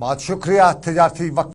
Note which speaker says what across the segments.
Speaker 1: बहुत शुक्रिया। तजारती वक्त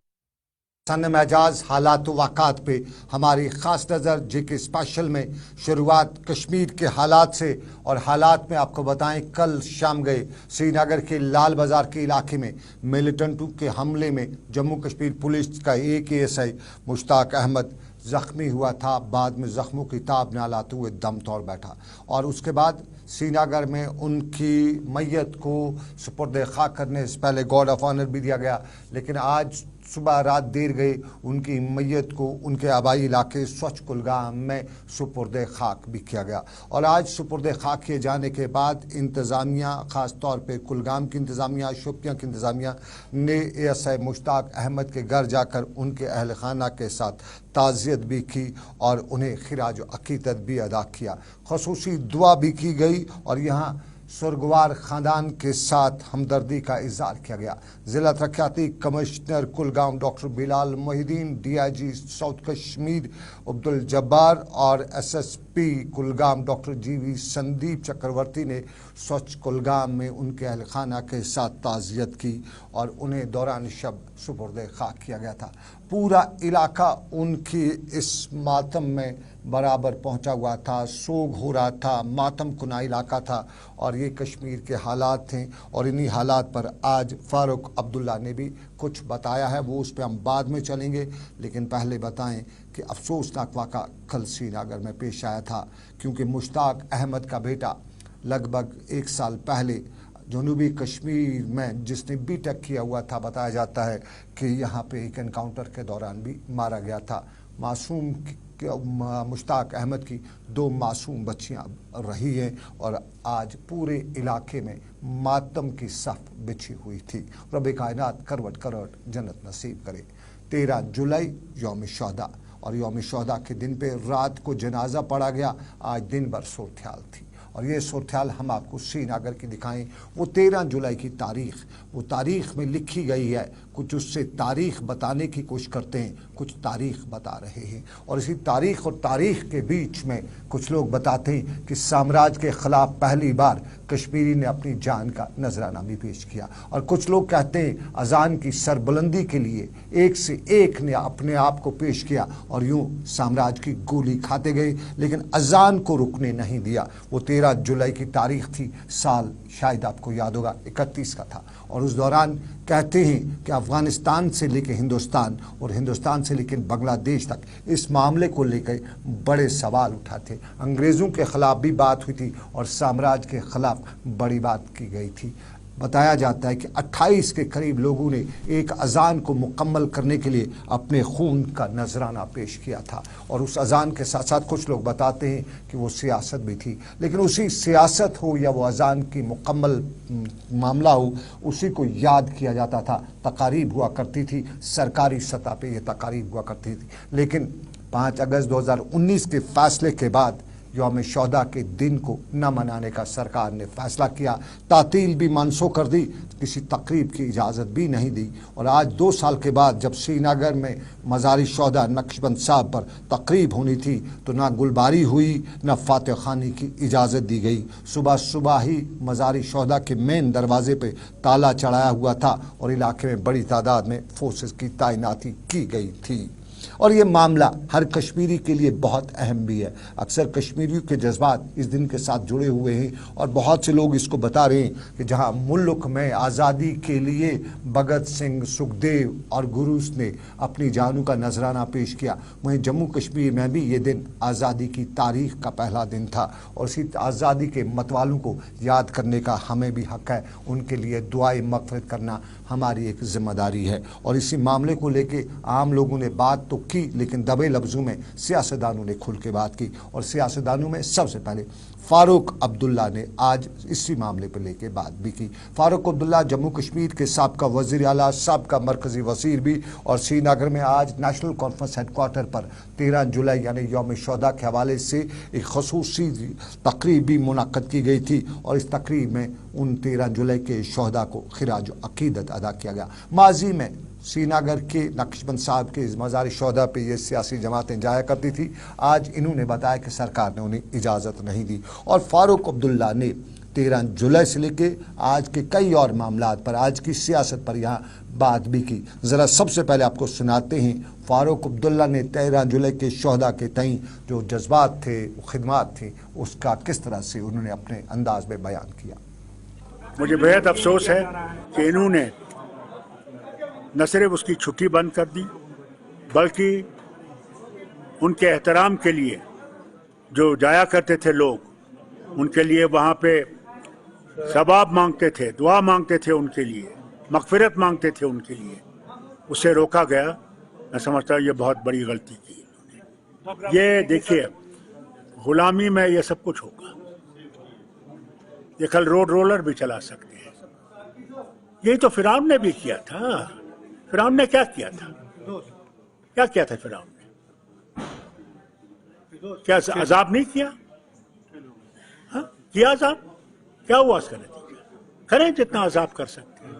Speaker 1: सन एजाज हालात वाक़ात पे हमारी ख़ास नज़र जीके स्पेशल में शुरुआत कश्मीर के हालात से, और हालात में आपको बताएं कल शाम गए श्रीनगर के लाल बाज़ार के इलाके में मिलिटेंटों के हमले में जम्मू कश्मीर पुलिस का एक ASI मुश्ताक अहमद ज़ख्मी हुआ था। बाद में ज़ख्मों की ताब ना लाते हुए दम तोड़ बैठा, और उसके बाद श्रीनगर में उनकी मैयत को सुपुर्द खाक करने से पहले गार्ड ऑफ ऑनर भी दिया गया। लेकिन आज सुबह रात देर गई उनकी मैयत को उनके आबाई इलाके स्वच्छ कुलगाम में सुपुर्द खाक भी किया गया। और आज सुपुर्द खाक किए जाने के बाद इंतज़ामिया, ख़ास तौर पे कुलगाम की इंतज़ामिया, शोपियां की इंतज़ामिया ने ASI मुश्ताक अहमद के घर जाकर उनके अहल खाना के साथ ताज़ियत भी की और उन्हें खिराज अक़ीदत भी अदा किया। ख़ुसूसी दुआ भी की गई और यहाँ सुरगवार ख़ानदान के साथ हमदर्दी का इज़हार किया गया। ज़िला तरक्याती commissioner Kulgam doctor Bilal Mohiuddin, DIG south Kashmir Abdul Jabbar और SSP Kulgam doctor GV Sandeep Chakravarti ने स्वच्छ कुलगाम में उनके अहल खाना के साथ ताज़ियत की और उन्हें दौरान शब सुपुर्द खाक किया गया था। पूरा इलाका उनकी इस मातम में बराबर पहुंचा हुआ था, सोग हो रहा था, मातम कुना इलाका था, और ये कश्मीर के हालात थे। और इन्हीं हालात पर आज फारूक अब्दुल्ला ने भी कुछ बताया है, वो उस पर हम बाद में चलेंगे। लेकिन पहले बताएं कि अफसोसनाक वाक़ा कल श्रीनगर में पेश आया था, क्योंकि मुश्ताक अहमद का बेटा लगभग 1 साल पहले जनूबी कश्मीर में जिसने B.Tech किया हुआ था, बताया जाता है कि यहाँ पे एक एनकाउंटर के दौरान भी मारा गया था। मासूम मुश्ताक अहमद की 2 मासूम बच्चियाँ रही हैं और आज पूरे इलाके में मातम की सफ़ बिछी हुई थी। रब कायनात करवट करवट जन्नत नसीब करे। 13 जुलाई यौम शहदा, और यौम शहदा के दिन पे रात को जनाजा पढ़ा गया। आज दिन भर सूरत-ए-हाल थी, और ये सूरत-ए-हाल हम आपको श्रीनगर की दिखाएं। वो 13 जुलाई की तारीख़, वो तारीख़ में लिखी गई है। कुछ उससे तारीख़ बताने की कोशिश करते हैं, कुछ तारीख़ बता रहे हैं। और इसी तारीख़ और तारीख़ के बीच में कुछ लोग बताते हैं कि साम्राज्य के ख़िलाफ़ पहली बार कश्मीरी ने अपनी जान का नजराना भी पेश किया। और कुछ लोग कहते हैं अजान की सरबुलंदी के लिए एक से एक ने अपने आप को पेश किया और यूं साम्राज्य की गोली खाते गए, लेकिन अजान को रुकने नहीं दिया। वो 13 जुलाई की तारीख थी, साल शायद आपको याद होगा 31 का था। और उस दौरान कहते हैं कि अफ़गानिस्तान से लेकर हिंदुस्तान और हिंदुस्तान से लेकर बांग्लादेश तक इस मामले को लेकर बड़े सवाल उठाते। अंग्रेज़ों के ख़िलाफ़ भी बात हुई थी और साम्राज्य के ख़िलाफ़ बड़ी बात की गई थी। बताया जाता है कि 28 के करीब लोगों ने एक अज़ान को मुकम्मल करने के लिए अपने खून का नजराना पेश किया था। और उस अज़ान के साथ साथ कुछ लोग बताते हैं कि वो सियासत भी थी, लेकिन उसी सियासत हो या वो अज़ान की मुकम्मल मामला हो, उसी को याद किया जाता था। तकारीब हुआ करती थी, सरकारी सतह पे ये तकारीब हुआ करती थी। लेकिन 5 अगस्त 2019 के फैसले के बाद यौम शहदा के दिन को न मनाने का सरकार ने फैसला किया। तातील भी मनसूख कर दी, किसी तकरीब की इजाज़त भी नहीं दी। और आज 2 साल के बाद जब श्रीनगर में मज़ार शहदा नक्शबंद साहब पर तकरीब होनी थी, तो ना गुलबारी हुई, ना फातह खानी की इजाज़त दी गई। सुबह सुबह ही मज़ार शहदा के मेन दरवाजे पे ताला चढ़ाया हुआ था और इलाके में बड़ी तादाद में फोर्सेस की तैनाती की गई थी। और ये मामला हर कश्मीरी के लिए बहुत अहम भी है। अक्सर कश्मीरियों के जज्बात इस दिन के साथ जुड़े हुए हैं, और बहुत से लोग इसको बता रहे हैं कि जहां मुल्क में आज़ादी के लिए भगत सिंह, सुखदेव और गुरुस ने अपनी जानों का नजराना पेश किया, वहीं जम्मू कश्मीर में भी ये दिन आज़ादी की तारीख का पहला दिन था। और इसी आज़ादी के मतवालों को याद करने का हमें भी हक़ है। उनके लिए दुआए मग़फ़िरत करना हमारी एक ज़िम्मेदारी है। और इसी मामले को लेके आम लोगों ने बात तो की, लेकिन दबे लफ्ज़ों में सियासतदानों ने खुल के बात की। और सियासतदानों में सबसे पहले फारूक अब्दुल्ला ने आज इसी मामले पर लेके बात भी की। फारूक अब्दुल्ला जम्मू कश्मीर के साबका वज़ीर आला, साबका मरकज़ी वज़ीर भी, और श्रीनगर में आज नेशनल कॉन्फ्रेंस हेडक्वार्टर पर 13 जुलाई यानी यौम शहदा के हवाले से एक ख़ुसूसी तकरीब भी मुनक़्क़द की गई थी। और इस तकरीब में उन 13 जुलाई के शहदा को खिराज अक़ीदत अदा किया गया। माजी में श्रीनगर के नक्शबंद साहब के मज़ार शहदा पे ये सियासी जमातें जाया करती थी। आज इन्होंने बताया कि सरकार ने उन्हें इजाज़त नहीं दी। और फारूक अब्दुल्ला ने 13 जुलाई से लेके आज के कई और मामलात पर, आज की सियासत पर यहाँ बात भी की। ज़रा सबसे पहले आपको सुनाते हैं फारूक अब्दुल्ला ने 13 जुलाई के शोहदा के तईं जो जज्बात थे, खिदमात थी, उसका किस तरह से उन्होंने अपने अंदाज में बयान किया।
Speaker 2: मुझे बेहद अफसोस है कि इन्होंने न सिर्फ उसकी छुट्टी बंद कर दी, बल्कि उनके एहतराम के लिए जो जाया करते थे लोग, उनके लिए वहाँ पे सवाब मांगते थे, दुआ मांगते थे, उनके लिए मगफिरत मांगते थे, उनके लिए उससे रोका गया। मैं समझता हूँ ये बहुत बड़ी गलती की इन्होंने। ये देखिए, गुलामी में ये सब कुछ होगा। ये कल रोड रोलर भी चला सकते हैं। यही तो फिरौन ने भी किया था। फिरौन ने क्या किया था? क्या किया था फिरौन ने? क्या अजाब नहीं किया? हाँ, किया अजाब। क्या हुआ उसका नतीजा? करें जितना अजाब कर सकते हैं।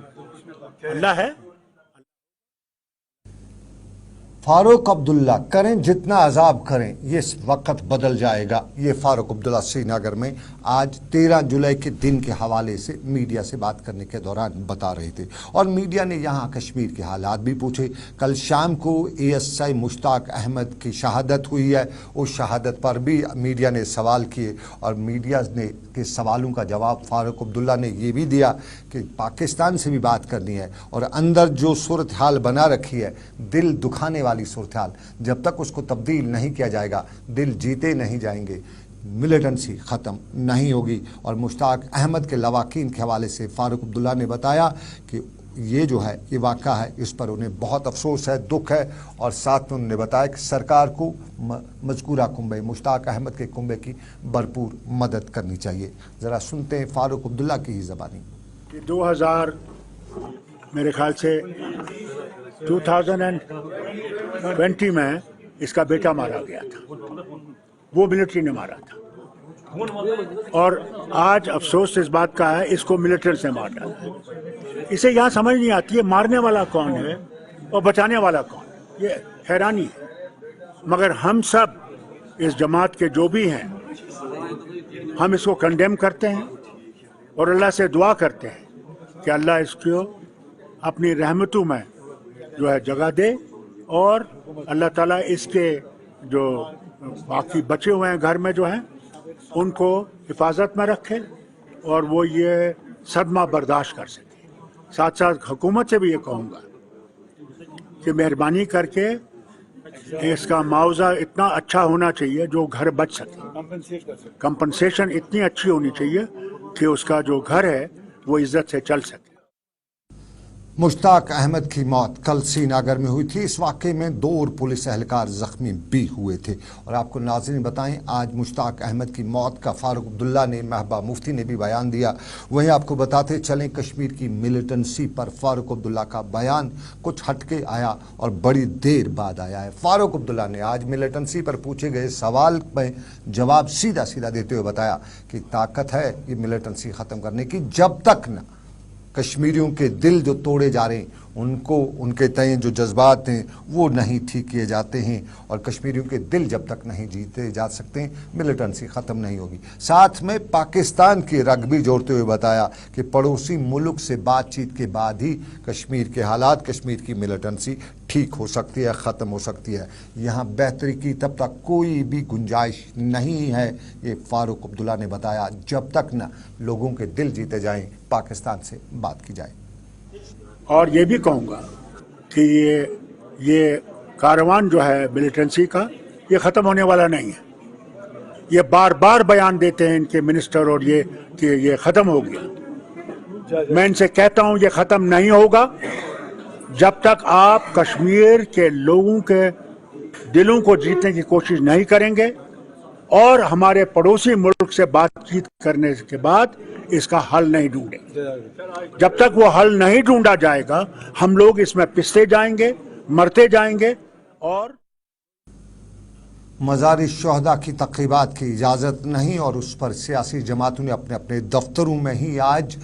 Speaker 2: अल्लाह है।
Speaker 1: फारूक अब्दुल्ला, करें जितना अजाब करें, ये इस वक्त बदल जाएगा। ये फारूक अब्दुल्ला श्रीनगर में आज 13 जुलाई के दिन के हवाले से मीडिया से बात करने के दौरान बता रहे थे, और मीडिया ने यहाँ कश्मीर के हालात भी पूछे। कल शाम को ASI मुश्ताक अहमद की शहादत हुई है, उस शहादत पर भी मीडिया ने सवाल किए, और मीडिया ने के सवालों का जवाब फारूक अब्दुल्ला ने ये भी दिया कि पाकिस्तान से भी बात करनी है, और अंदर जो सूरत हाल बना रखी है, दिल दुखाने वाली सूरत हाल, जब तक उसको तब्दील नहीं किया जाएगा, दिल जीते नहीं जाएंगे, मिलिटेंसी ख़त्म नहीं होगी। और मुश्ताक अहमद के लवाकीन के हवाले से फारूक अब्दुल्ला ने बताया कि ये जो है, ये वाक़ा है, इस पर उन्हें बहुत अफसोस है, दुख है, और साथ में उन्होंने बताया कि सरकार को मज़कूरा कुंबे, मुश्ताक अहमद के कुंबे की भरपूर मदद करनी चाहिए। ज़रा सुनते हैं फारूक अब्दुल्ला की ही ज़बानी।
Speaker 2: 2000 मेरे ख्याल से 2020 में इसका बेटा मारा गया था, वो मिलिट्री ने मारा था, और आज अफसोस इस बात का है इसको मिलिट्री से मार डाला है। इसे यहाँ समझ नहीं आती है मारने वाला कौन है और बचाने वाला कौन है, ये हैरानी है। मगर हम सब इस जमात के जो भी हैं, हम इसको कंडेम करते हैं और अल्लाह से दुआ करते हैं कि अल्लाह इसको अपनी रहमतों में जो है जगह दे, और अल्लाह ताला इसके जो बाकी बचे हुए हैं घर में जो हैं उनको हिफाजत में रखे, और वो ये सदमा बर्दाश्त कर सके। साथ साथ हुकूमत से भी ये कहूँगा कि मेहरबानी करके इसका मुआवजा इतना अच्छा होना चाहिए जो घर बच सके, कंपनसेशन इतनी अच्छी होनी चाहिए कि उसका जो घर है वो इज्जत से चल सके।
Speaker 1: मुश्ताक अहमद की मौत कल श्रीनगर में हुई थी। इस वाक़े में 2 और पुलिस एहलकार ज़ख्मी भी हुए थे, और आपको नाज़रीन बताएं, आज मुश्ताक अहमद की मौत का फारूक अब्दुल्ला ने, महबूबा मुफ्ती ने भी बयान दिया। वहीं आपको बताते चलें, कश्मीर की मिलिटेंसी पर फारूक अब्दुल्ला का बयान कुछ हटके आया और बड़ी देर बाद आया है। फारूक अब्दुल्ला ने आज मिलिटेंसी पर पूछे गए सवाल में जवाब सीधा सीधा देते हुए बताया कि ताकत है ये मिलिटेंसी ख़त्म करने की, जब तक न कश्मीरियों के दिल जो तोड़े जा रहे हैं, उनको, उनके तय जो जज्बात हैं वो नहीं ठीक किए जाते हैं, और कश्मीरियों के दिल जब तक नहीं जीते जा सकते हैं, मिलिटेंसी ख़त्म नहीं होगी। साथ में पाकिस्तान की रग भी जोड़ते हुए बताया कि पड़ोसी मुल्क से बातचीत के बाद ही कश्मीर के हालात, कश्मीर की मिलिटेंसी ठीक हो सकती है, ख़त्म हो सकती है। यहाँ बेहतरी की तब तक कोई भी गुंजाइश नहीं है, ये फारूक अब्दुल्ला ने बताया, जब तक न लोगों के दिल जीते जाएं, पाकिस्तान से बात की जाए।
Speaker 2: और ये भी कहूँगा कि ये कारवान जो है मिलिटेंसी का, ये ख़त्म होने वाला नहीं है। ये बार बार बयान देते हैं इनके मिनिस्टर और ये कि ये ख़त्म हो गया। मैं इनसे कहता हूँ ये ख़त्म नहीं होगा जब तक आप कश्मीर के लोगों के दिलों को जीतने की कोशिश नहीं करेंगे, और हमारे पड़ोसी मुल्क से बातचीत करने के बाद इसका हल नहीं ढूंढेंगे। जब तक वो हल नहीं ढूंढा जाएगा, हम लोग इसमें पिसते जाएंगे, मरते जाएंगे। और
Speaker 1: मज़ार शुहदा की तक़रीबात की इजाज़त नहीं, और उस पर सियासी जमातों ने अपने अपने दफ्तरों में ही आज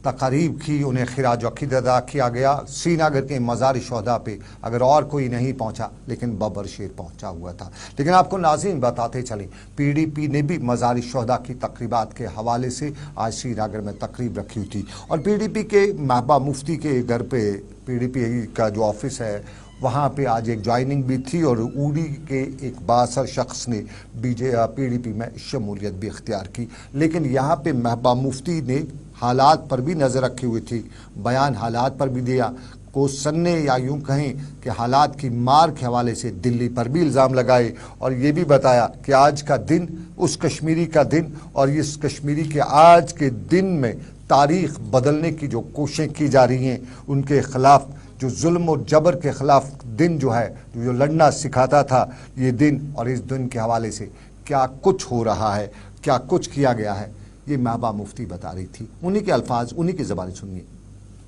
Speaker 1: तकरीब की, उन्हें खिराज अकीदत अदा किया गया। श्रीनगर के मज़ार शहदा पे अगर और कोई नहीं पहुंचा, लेकिन बबर शेर पहुंचा हुआ था। लेकिन आपको नाज़रीन बताते चलें, PDP ने भी मज़ार शहदा की तकरीबात के हवाले से आज श्रीनगर में तकरीब रखी हुई थी। और PDP के महबूबा मुफ्ती के घर पे, PDP का जो ऑफिस है वहाँ पे आज एक ज्वाइनिंग भी थी और उड़ी के एक बासर शख्स ने PDP में शमूलियत भी इख्तियार की। लेकिन यहाँ पे महबूबा मुफ्ती ने हालात पर भी नज़र रखी हुई थी, बयान हालात पर भी दिया। क्वेश्चन ने या यूँ कहें कि हालात की मार के हवाले से दिल्ली पर भी इल्ज़ाम लगाए और ये भी बताया कि आज का दिन उस कश्मीरी का दिन और इस कश्मीरी के आज के दिन में तारीख़ बदलने की जो कोशिशें की जा रही हैं, उनके ख़िलाफ़ जो जुल्म और जबर के ख़िलाफ़ दिन जो है, जो लड़ना सिखाता था ये दिन, और इस दिन के हवाले से क्या कुछ हो रहा है, क्या कुछ किया गया है, ये महबूबा मुफ्ती बता रही थी। उन्हीं के अल्फाज, उन्हीं की ज़बानी सुनिए।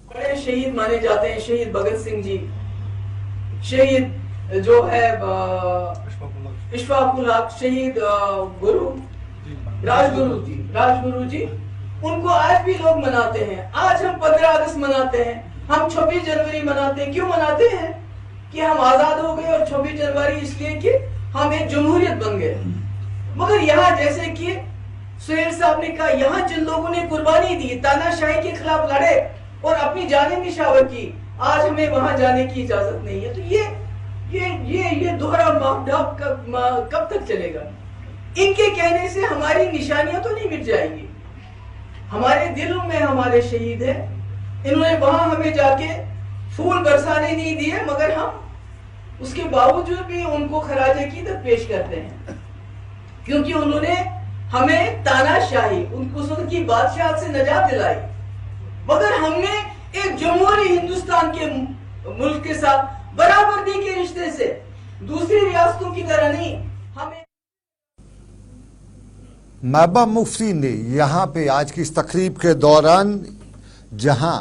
Speaker 3: बड़े शहीद माने जाते हैं शहीद भगत सिंह जी, शहीद जो है इशफाकुल हक, शहीद राजगुरु जी, उनको आज भी लोग मनाते हैं। आज हम 15 अगस्त मनाते हैं, हम 26 जनवरी मनाते हैं। क्यों मनाते हैं? कि हम आजाद हो गए, और 26 जनवरी इसलिए कि हम एक जमहूरियत बन गए। मगर यहाँ जैसे कि सुहेल साहब ने कहा, यहाँ जिन लोगों ने कुर्बानी दी, तानाशाही के खिलाफ लड़े और अपनी जानें निशावर की, आज हमें वहां जाने की इजाजत नहीं है। तो ये दोहरा मापदंड कब तक चलेगा? इनके कहने से हमारी निशानियां तो नहीं मिट जाएंगी। हमारे दिलों में हमारे शहीद है, इन्होंने वहां हमें जाके फूल बरसाने नहीं दिए, मगर हम उसके बावजूद भी उनको खराज अकीदत पेश करते हैं, क्योंकि उन्होंने हमें तानाशाही, उस वक्त की बादशाह से नजात दिलाई। मगर हमने एक जमहूरी हिंदुस्तान के मुल्क के साथ बराबरी के रिश्ते से, दूसरी रियासतों की तरह नहीं, हमें।
Speaker 1: महबूबा मुफ्ती ने यहाँ पे आज की इस तकरीब के दौरान, जहाँ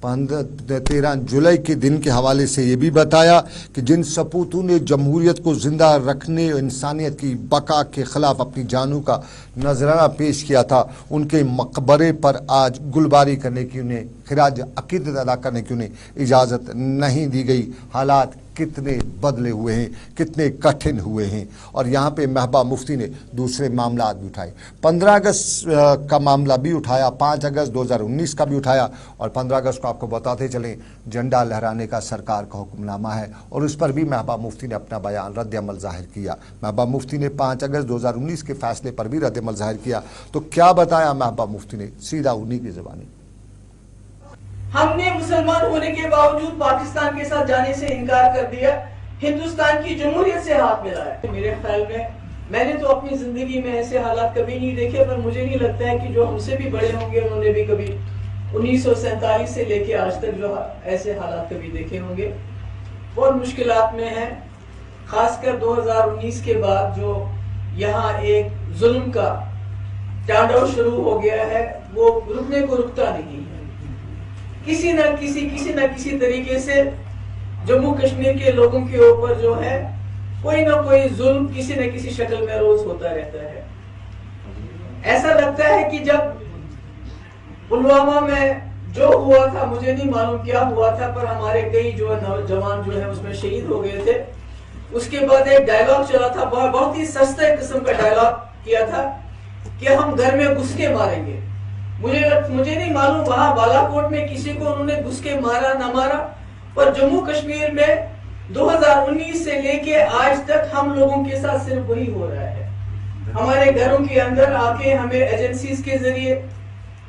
Speaker 1: 13 जुलाई के दिन के हवाले से ये भी बताया कि जिन सपूतों ने जमहूरियत को ज़िंदा रखने, इंसानियत की बका के ख़िलाफ़ अपनी जानों का नजराना पेश किया था, उनके मकबरे पर आज गुलबारी करने की, उन्हें खिराज अकीदत अदा करने की उन्हें इजाज़त नहीं दी गई। हालात कितने बदले हुए हैं, कितने कठिन हुए हैं। और यहाँ पे महबूबा मुफ्ती ने दूसरे मामला भी उठाए। 15 अगस्त का मामला भी उठाया, 5 अगस्त 2019 का भी उठाया, और 15 अगस्त को आपको बताते चलें झंडा लहराने का सरकार का हुक्मनामा है, और उस पर भी महबूबा मुफ्ती ने अपना बयान रद्द अमल जाहिर किया। महबूबा मुफ्ती ने 5 अगस्त 2019 के फैसले पर भी रद्द अमल जाहिर किया। तो क्या बताया महबूबा मुफ्ती ने, सीधा उन्हीं की ज़बानी।
Speaker 3: हमने मुसलमान होने के बावजूद पाकिस्तान के साथ जाने से इनकार कर दिया, हिंदुस्तान की जमहूरियत से हाथ मिलाया। मेरे ख्याल में मैंने तो अपनी जिंदगी में ऐसे हालात कभी नहीं देखे, पर मुझे नहीं लगता है कि जो हमसे भी बड़े होंगे उन्होंने भी कभी 1947 से लेके आज तक जो ऐसे हालात कभी देखे होंगे। बहुत मुश्किलात में है, खासकर 2019 के बाद जो यहाँ एक जुल्म का तांडव शुरू हो गया है, वो रुकने को रुकता नहीं है। किसी न किसी तरीके से जम्मू कश्मीर के लोगों के ऊपर जो है कोई ना कोई जुल्म किसी न किसी शक्ल में रोज होता रहता है। ऐसा लगता है कि जब पुलवामा में जो हुआ था, मुझे नहीं मालूम क्या हुआ था, पर हमारे कई जो नौजवान जो है उसमें शहीद हो गए थे। उसके बाद एक डायलॉग चला था, बहुत ही सस्ते किस्म का डायलॉग किया था कि हम घर में घुस के मारेंगे। मुझे नहीं मालूम वहां बालाकोट में किसी को उन्होंने घुस के मारा ना मारा, पर जम्मू कश्मीर में 2019 से लेके आज तक हम लोगों के साथ सिर्फ वही हो रहा है। हमारे घरों के अंदर आके हमें एजेंसीज के जरिए,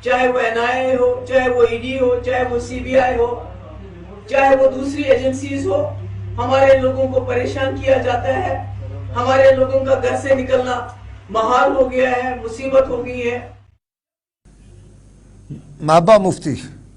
Speaker 3: चाहे वो NIA हो, चाहे वो ED हो, चाहे वो CBI हो, चाहे वो दूसरी एजेंसीज हो, हमारे लोगों को परेशान किया जाता है। हमारे लोगों का घर से निकलना महाल हो गया है, मुसीबत हो गई है।
Speaker 1: महबूबा मुफ्ती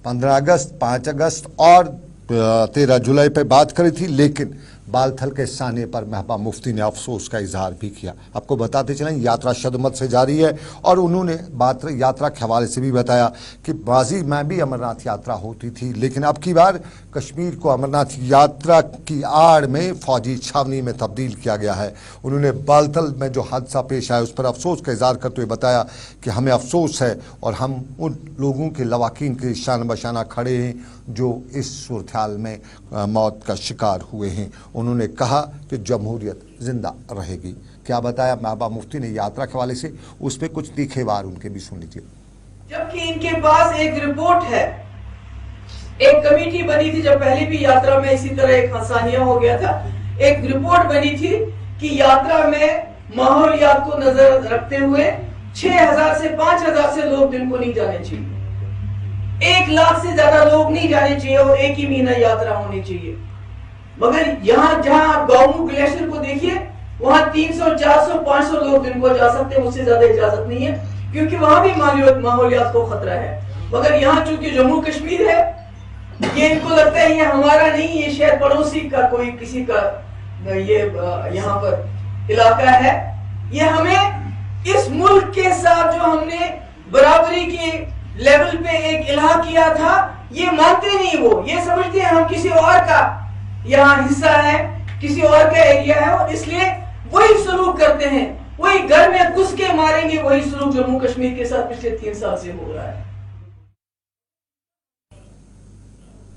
Speaker 1: 15 अगस्त, 5 अगस्त और 13 जुलाई पे बात करी थी, लेकिन बालथल के साने पर महबूबा मुफ्ती ने अफसोस का इजहार भी किया। आपको बताते चलें यात्रा शदमत से जारी है और उन्होंने बात यात्रा के हवाले से भी बताया कि माजी में भी अमरनाथ यात्रा होती थी, लेकिन अब की बार कश्मीर को अमरनाथ यात्रा की आड़ में फौजी छावनी में तब्दील किया गया है। उन्होंने बालथल में जो हादसा पेश आया उस पर अफसोस का इजहार करते हुए बताया कि हमें अफसोस है और हम उन लोगों के लवाकिन के शान बशाना खड़े हैं जो इस सूरत हाल में मौत का शिकार हुए हैं। उन्होंने कहा कि जमहूरियत जिंदा रहेगी। क्या बताया महबूबा मुफ्ती ने यात्रा के हवाले से, उस पर कुछ तीखे वार उनके भी सुन लीजिए।
Speaker 3: जबकि इनके पास एक रिपोर्ट है, एक कमेटी बनी थी जब पहले भी यात्रा में इसी तरह एक हंसानिया हो गया था, एक रिपोर्ट बनी थी कि यात्रा में माहौलियात को नजर रखते हुए 6000 से 5000 से लोग दिन को नहीं जाने चाहिए, 1 लाख से ज्यादा लोग नहीं जाने चाहिए और एक ही महीना यात्रा होनी चाहिए। मगर यहाँ जहां आप गाउमू ग्लेशियर को देखिए वहां 300, 400, 500 लोग दिन को जा सकते हैं, उससे ज्यादा इजाजत नहीं है क्योंकि वहां भी माहौलियात को खतरा है। मगर यहाँ चूंकि जम्मू कश्मीर है, ये इनको लगता है ये हमारा नहीं, ये शायद पड़ोसी का कोई किसी का ये यहाँ पर इलाका है। ये हमें इस मुल्क के साथ जो हमने बराबरी के लेवल पे एक इलाहा किया था, ये मानते नहीं, वो ये समझते हैं हम किसी और का यहाँ हिस्सा है, किसी और का एरिया है और इसलिए वही सलूक करते हैं, वही घर में घुस के मारेंगे, वही सलूक जम्मू कश्मीर के साथ पिछले 3 साल से हो रहा है।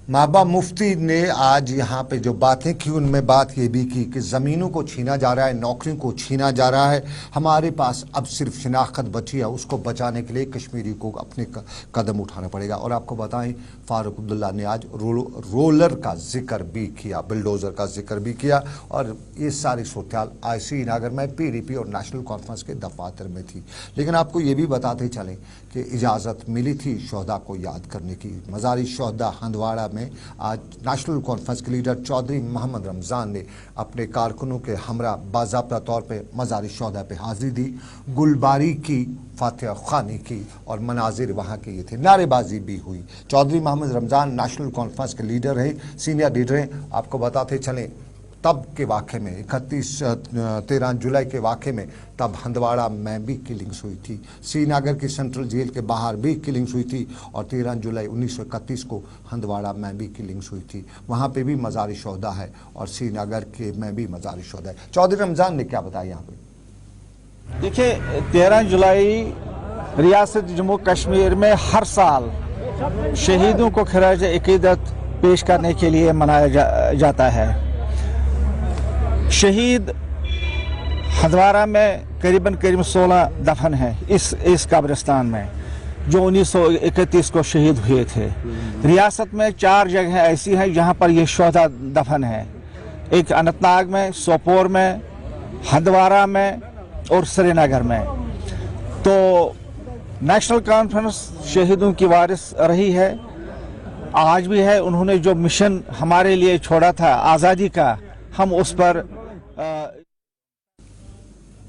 Speaker 1: महबूबा मुफ्ती ने आज यहाँ पे जो बातें की उनमें बात ये भी की कि ज़मीनों को छीना जा रहा है, नौकरियों को छीना जा रहा है, हमारे पास अब सिर्फ शिनाख्त बची है, उसको बचाने के लिए कश्मीरी को अपने कदम उठाना पड़ेगा। और आपको बताएं फारूक अब्दुल्ला ने आज रोलर का जिक्र भी किया, बिल्डोज़र का जिक्र भी किया और ये सारी सूरत आज श्रीनगर में PDP और नेशनल कॉन्फ्रेंस के दफातर में थी। लेकिन आपको ये भी बताते चलें कि इजाज़त मिली थी शहदा को याद करने की। मज़ार शहदा हंदवाड़ा में आज नेशनल कॉन्फ्रेंस के लीडर चौधरी मोहम्मद रमज़ान ने अपने कारकुनों के हमरा बाज़ाब्ता तौर पे मज़ार शहदा पे हाज़िरी दी, गुलबारी की, फातिहा ख़्वानी की और मनाजिर वहाँ के ये थे, नारेबाजी भी हुई। चौधरी मोहम्मद रमज़ान नेशनल कॉन्फ्रेंस के लीडर हैं, सीनियर लीडर हैं। आपको बताते चलें तब के वाक़े में 13 जुलाई के वाक़े में तब हंदवाड़ा में भी किलिंग्स हुई थी, श्रीनगर की सेंट्रल जेल के बाहर भी किलिंग्स हुई थी और 13 जुलाई 1931 को हंदवाड़ा में भी किलिंग्स हुई थी। वहाँ पे भी मज़ार शहदा है और श्रीनगर के में भी मज़ार शहदा है। चौधरी रमज़ान ने क्या बताया यहाँ पे?
Speaker 4: देखिए 13 जुलाई रियासत जम्मू कश्मीर में हर साल शहीदों को खराज अकीदत पेश करने के लिए मनाया जाता है। शहीद हंदवाड़ा में करीबन 16 दफन है इस कब्रिस्तान में जो 1931 को शहीद हुए थे। रियासत में 4 जगह ऐसी हैं जहां पर ये शोहदा दफन है, एक अनंतनाग में, सोपोर में, हंदवाड़ा में और श्रीनगर में। तो नेशनल कॉन्फ्रेंस शहीदों की वारिस रही है, आज भी है। उन्होंने जो मिशन हमारे लिए छोड़ा था आज़ादी का, हम उस पर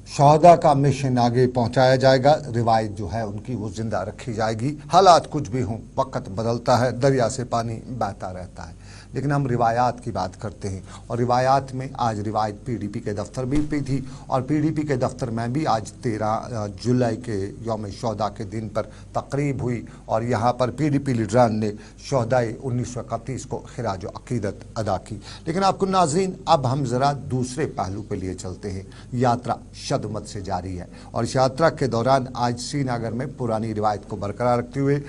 Speaker 1: शहदा का मिशन आगे पहुंचाया जाएगा, रिवायत जो है उनकी वो जिंदा रखी जाएगी। हालात कुछ भी हों, वक्त बदलता है, दरिया से पानी बहता रहता है, लेकिन हम रिवायात की बात करते हैं और रिवायात में आज रिवायत PDP के दफ्तर भी पे थी और PDP के दफ्तर में भी आज 13 जुलाई के यौम शहदा के दिन पर तकरीब हुई और यहाँ पर PDP लीडरान ने शहदाए 1931 को खिराज अकीदत अदा की। लेकिन आपको नाज़रीन अब हम ज़रा दूसरे पहलू पे लिए चलते हैं। यात्रा शदमत से जारी है और इस यात्रा के दौरान आज श्रीनगर में पुरानी रिवायत को बरकरार रखते हुए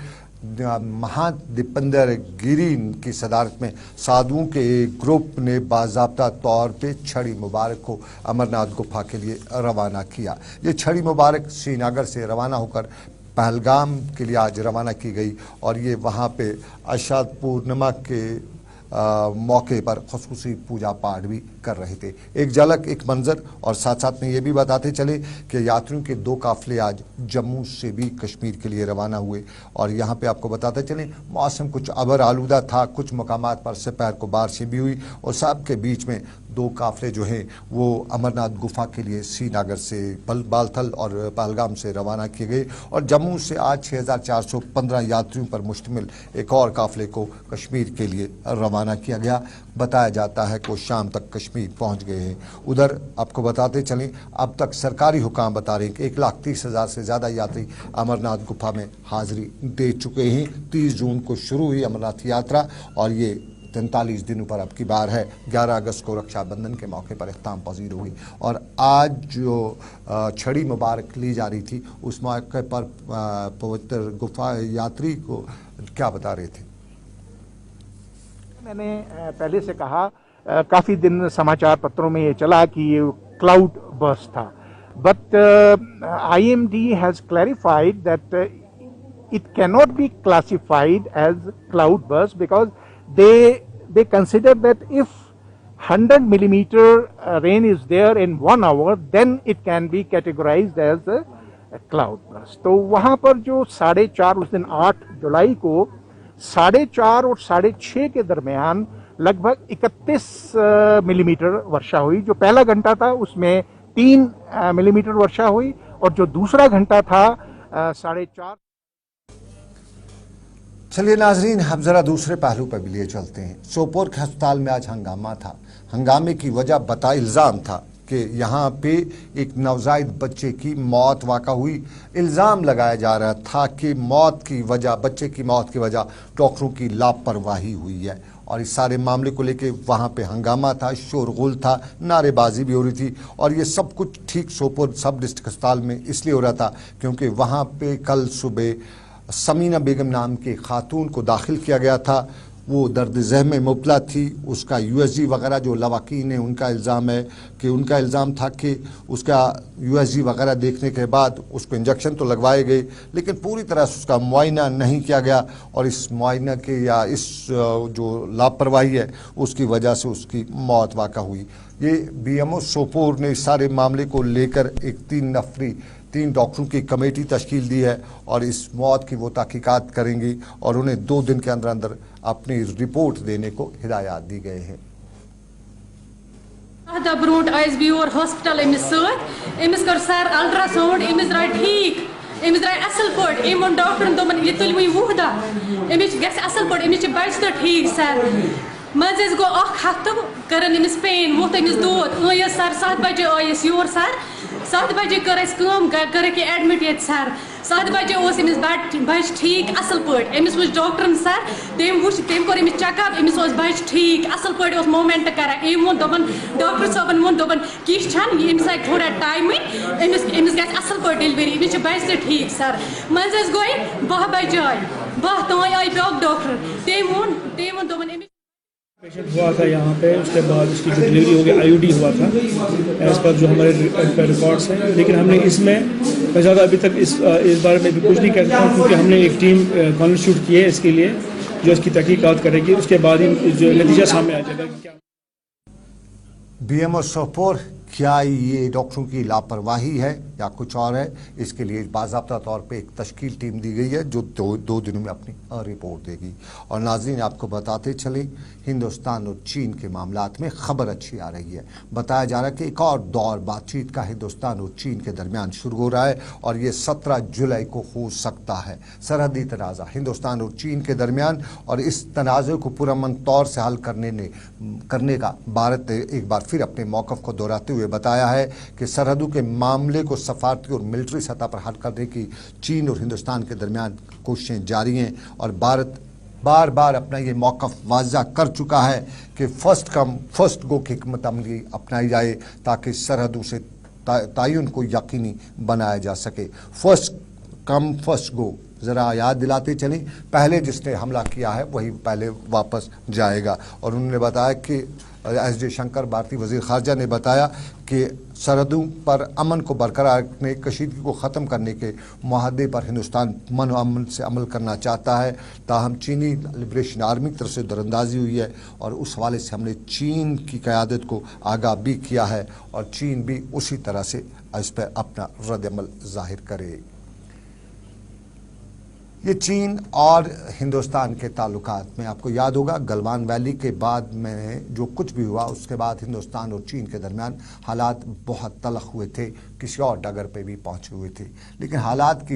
Speaker 1: महादीपेंद्र गिरी की सदारत में साधुओं के एक ग्रुप ने बाज़ाब्ता तौर पे छड़ी मुबारक को अमरनाथ गुफा के लिए रवाना किया। ये छड़ी मुबारक श्रीनगर से रवाना होकर पहलगाम के लिए आज रवाना की गई और ये वहाँ पे आषाढ़ पूर्णिमा के मौके पर ख़ुसूसी पूजा पाठ भी कर रहे थे। एक झलक, एक मंजर और साथ साथ में ये भी बताते चले कि यात्रियों के 2 काफ़िले आज जम्मू से भी कश्मीर के लिए रवाना हुए और यहाँ पे आपको बताते चलें मौसम कुछ अबर आलूदा था, कुछ मकामात पर दोपहर को बारिशें भी हुई और सब के बीच में 2 काफ़िले जो हैं वो अमरनाथ गुफा के लिए श्रीनगर से बालथल और पहलगाम से रवाना किए गए और जम्मू से आज 6415 यात्रियों पर मुश्तमिल एक और काफ़िले को कश्मीर के लिए रवाना किया गया। बताया जाता है कि शाम तक कश्मीर कश्मीर पहुंच गए हैं। उधर आपको बताते चलें, अब तक सरकारी हुकाम बता रहे हैं कि 1,30,000 से ज़्यादा यात्री अमरनाथ गुफा में हाजिरी दे चुके हैं। 30 जून को शुरू हुई अमरनाथ यात्रा और ये 43 दिनों पर अब की बार है। 11 अगस्त को रक्षाबंधन के मौके पर इख्तिताम पजीर हुई और आज जो छड़ी मुबारक ली जा रही थी उस मौके पर पवित्र गुफा यात्री को क्या बता रहे थे?
Speaker 4: मैंने पहले से कहा, काफ़ी दिन समाचार पत्रों में ये चला कि ये क्लाउड बर्स्ट था, but IMD has clarified that it cannot be classified as cloud burst because they consider that if 100 millimeter rain is there in 1 hour, then it can be categorized as a cloud burst. तो वहाँ पर जो 4:30 उस दिन 8 जुलाई को 4:30 और 6:30 के दरमियान लगभग 31 मिलीमीटर वर्षा हुई। जो पहला घंटा था उसमें 3 मिलीमीटर वर्षा हुई और जो दूसरा घंटा था 4:30।
Speaker 1: चलिए नाजरीन, हम ज़रा दूसरे पहलू पर भी लिए चलते हैं। सोपोर के अस्पताल में आज हंगामा था। हंगामे की वजह इल्ज़ाम था कि यहाँ पे एक नवजायद बच्चे की मौत वाक़ा हुई। इल्ज़ाम लगाया जा रहा था कि बच्चे की मौत की वजह डॉक्टरों की लापरवाही हुई है और इस सारे मामले को लेके वहाँ पे हंगामा था, शोरगुल था, नारेबाजी भी हो रही थी और ये सब कुछ ठीक सोपोर सब डिस्ट्रिक्ट अस्पताल में इसलिए हो रहा था क्योंकि वहाँ पे कल सुबह समीना बेगम नाम के खातून को दाखिल किया गया था। वो दर्द ज़हन में मुबतला थी। उसका USG वगैरह जो लवाकीन है उनका इल्ज़ाम था कि उसका USG वगैरह देखने के बाद उसको इंजेक्शन तो लगवाए गए लेकिन पूरी तरह से उसका मुआयना नहीं किया गया और इस मुआयना के या इस जो लापरवाही है उसकी वजह से उसकी मौत वाक़ा हुई। ये BMO सोपोर ने इस सारे मामले को लेकर एक 3 डॉक्टरों की कमेटी तश्कील दी है और इस मौत की वो तहकीकात करेंगी और उन्हें 2 दिन के अंदर अंदर अपनी रिपोर्ट देने को हिदायत दी गए हैं।
Speaker 5: ब्रोट आयस भी और हॉस्पिटल अमिस अमिस कर सर अल्ट्रासाउंड अमिस द्राय ठीक अमिस द्राय असल पट अमन डॉक्टरन दोपन ये तुल वह वह दह अमिस गस असल पट अमिस बच तो ठीक सर मज गो हफ्त कर अमिस पेन वोत अमिस दोद आयस सर 7 बजे आयस योर सर 7 बजे कर एडमिट ये सर 7 बजे अमिस बच ठीक असल पट अमिस वो डॉक्टरन सर तम कोर अमिस चेकअप अमिस बच ठीक असल पट मूवमेंट कर वो दोपन डॉक्टर साहबन वो दोपन किस अमिस आए थोड़ा टाइम अमिस गस असल पट डिलीवरी अमिस बच तो ठीक सर मज गई 12 बजे आए 12 तान आए ब्याक डॉक्टर तम वो दोपन
Speaker 6: पेशेंट हुआ था यहाँ पे, उसके बाद उसकी जो डिलीवरी हो गई IUD हुआ था एज पर जो हमारे रिकॉर्ड्स हैं, लेकिन हमने इसमें मैं ज़्यादा अभी तक इस बारे में भी कुछ नहीं कह सकता हूँ क्योंकि हमने एक टीम कॉन्स्टिट्यूट की है इसके लिए जो इसकी तहकीकात करेगी। उसके बाद ही जो नतीजा सामने आ जाएगा कि क्या
Speaker 1: BMO सोपोर क्या ये डॉक्टरों की लापरवाही है या कुछ और है, इसके लिए बाज़ाब्ता तौर पे एक तश्कील टीम दी गई है जो दो दिनों में अपनी रिपोर्ट देगी। और नाज़रीन आपको बताते चलें, हिंदुस्तान और चीन के मामलात में ख़बर अच्छी आ रही है। बताया जा रहा है कि एक और दौर बातचीत का हिंदुस्तान और चीन के दरमियान शुरू हो रहा है और ये 17 जुलाई को हो सकता है। सरहदी तनाज़ा हिंदुस्तान और चीन के दरमियान और इस तनाज़े को पुरअमन तौर से हल करने का भारत ने एक बार फिर अपने मौक़िफ़ को दोहराते हुए बताया है कि सरहदों के मामले को सफारती और मिलिट्री सतह पर हल करने की चीन और हिंदुस्तान के दरमियान कोशिशें जारी हैं और भारत बार बार अपना ये मौक़िफ़ वाज़ा कर चुका है कि फर्स्ट कम फर्स्ट गो की हिकमत अमली अपनाई जाए ताकि सरहदों से तयन को यकीनी बनाया जा सके। फर्स्ट कम फर्स्ट गो ज़रा याद दिलाते चलें, पहले जिसने हमला किया है वही पहले वापस जाएगा। और उन्होंने बताया कि एस जयशंकर भारतीय वज़ीर ख़ारजा ने बताया कि सरहदों पर अमन को बरकरार रखने, कशीदगी को ख़त्म करने के मुआहदे पर हिंदुस्तान अमन से अमल करना चाहता है। ताहम चीनी लिबरेशन आर्मी की तरफ से दरअंदाजी हुई है और उस हवाले से हमने चीन की क़यादत को आगाह भी किया है और चीन भी उसी तरह से इस पर अपना रद्द अमल ज़ाहिर करे। یہ چین اور ہندوستان کے تعلقات میں آپ کو یاد ہوگا گلوان ویلی کے بعد میں جو کچھ بھی ہوا اس کے بعد ہندوستان اور چین کے درمیان حالات بہت تلخ ہوئے تھے، کسی اور ڈگر پہ بھی پہنچے ہوئے تھے، لیکن حالات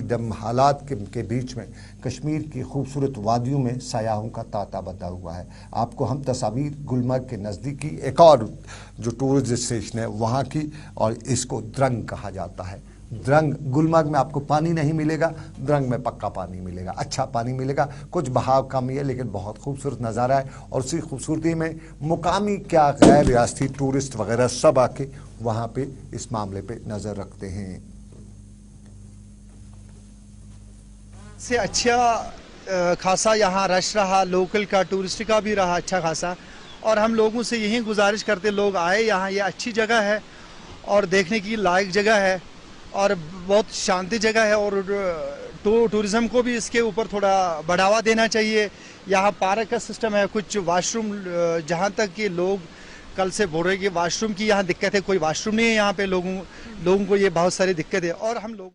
Speaker 1: کے بیچ میں کشمیر کی خوبصورت وادیوں میں سیاحوں کا تانتا بندھا ہوا ہے۔ آپ کو ہم تصاویر گلمرگ کے نزدیکی ایک اور جو ٹورسٹ اسٹیشن ہے وہاں کی، اور اس کو درنگ کہا جاتا ہے۔ درنگ گلمرگ میں آپ کو پانی نہیں ملے گا، درنگ میں پکا پانی ملے گا، اچھا پانی ملے گا، کچھ بہاؤ کمی ہے لیکن بہت خوبصورت نظارہ ہے، اور اسی خوبصورتی میں مقامی کیا غیر ریاستی ٹورسٹ وغیرہ سب آ کے وہاں پہ اس معاملے پہ نظر رکھتے ہیں۔
Speaker 7: سے اچھا خاصا یہاں رش رہا، لوکل کا ٹورسٹ کا بھی رہا اچھا خاصا، اور ہم لوگوں سے یہی گزارش کرتے لوگ آئے یہاں، یہ اچھی جگہ ہے اور دیکھنے کی لائق جگہ ہے اور بہت شانتی جگہ ہے، اور ٹورزم کو بھی اس کے اوپر تھوڑا بڑھاوا دینا چاہیے۔ یہاں پارک کا سسٹم ہے، کچھ واش روم، جہاں تک کہ لوگ کل سے بول رہے کہ واش روم کی یہاں دقت ہے، کوئی واش روم نہیں ہے یہاں پہ، لوگوں کو یہ بہت ساری دقت ہے، اور ہم لوگ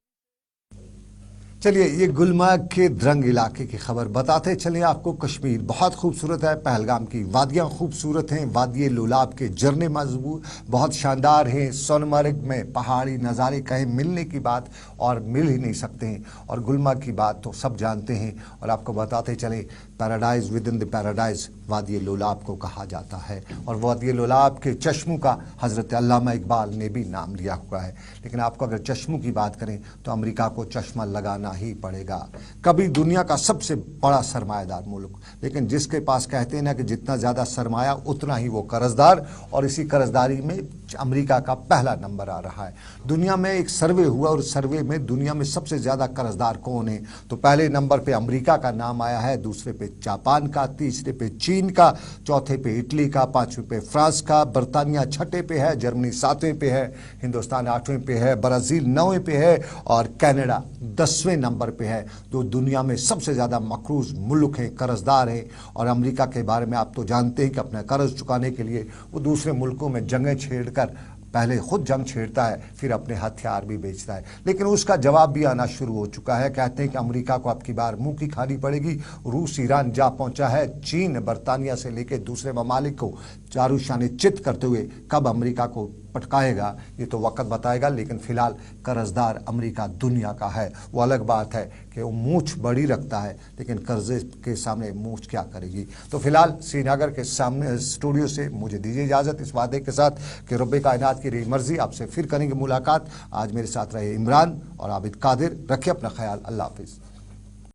Speaker 1: چلیے یہ گلمرگ کے درنگ علاقے کی خبر بتاتے چلیں آپ کو۔ کشمیر بہت خوبصورت ہے، پہلگام کی وادیاں خوبصورت ہیں، وادی لولاب کے جھرنے مضبوط بہت شاندار ہیں، سونمرگ میں پہاڑی نظارے کہیں ملنے کی بات اور مل ہی نہیں سکتے ہیں، اور گلمرگ کی بات تو سب جانتے ہیں، اور آپ کو بتاتے چلیں paradise with in the paradise وادی لولاب کو کہا جاتا ہے، اور وادی لولاب کے چشموں کا حضرت علامہ اقبال نے بھی نام لیا ہوا ہے۔ لیکن آپ کو اگر چشموں کی بات کریں تو امریکہ کو چشمہ لگانا ہی پڑے گا۔ کبھی دنیا کا سب سے بڑا سرمایہ دار ملک، لیکن جس کے پاس کہتے ہیں نا کہ جتنا زیادہ سرمایہ اتنا ہی وہ قرض دار، اور اسی قرض داری میں امریکہ کا پہلا نمبر آ رہا ہے۔ دنیا میں ایک سروے ہوا، اور سروے میں دنیا میں سب سے زیادہ قرض دار کون ہیں، تو پہلے نمبر پہ امریکہ کا نام آیا ہے، دوسرے پہ جاپان کا، تیسرے پہ چین کا، چوتھے پہ اٹلی کا، پانچویں پہ فرانس کا، برطانیہ چھٹے پہ ہے، جرمنی ساتویں پہ ہے، ہندوستان آٹھویں پہ ہے، برازیل نویں پہ ہے، اور کینیڈا 10ویں نمبر پہ ہے۔ جو دنیا میں سب سے زیادہ مقروض ملک ہیں، قرض دار ہیں، اور امریکہ کے بارے میں آپ تو جانتے ہیں کہ اپنا قرض چکانے کے لیے وہ دوسرے ملکوں میں جنگیں چھیڑ کر پہلے خود جنگ چھیڑتا ہے، پھر اپنے ہتھیار بھی بیچتا ہے، لیکن اس کا جواب بھی آنا شروع ہو چکا ہے۔ کہتے ہیں کہ امریکہ کو اب کی بار منہ کی کھانی پڑے گی۔ روس ایران جا پہنچا ہے، چین برطانیہ سے لے کے دوسرے ممالک کو چارو شانے چت کرتے ہوئے کب امریکہ کو پٹکائے گا یہ تو وقت بتائے گا، لیکن فی الحال قرض دار امریکہ دنیا کا ہے۔ وہ الگ بات ہے کہ وہ مونچھ بڑی رکھتا ہے، لیکن قرضے کے سامنے مونچھ کیا کرے گی۔ تو فی الحال سری نگر کے سامنے اسٹوڈیو سے مجھے دیجیے اجازت، اس وعدے کے ساتھ کہ رب کائنات کی رہی مرضی آپ سے پھر کریں گے ملاقات۔ آج میرے ساتھ رہے عمران اور عابد قادر، رکھے اپنا خیال، اللہ حافظ۔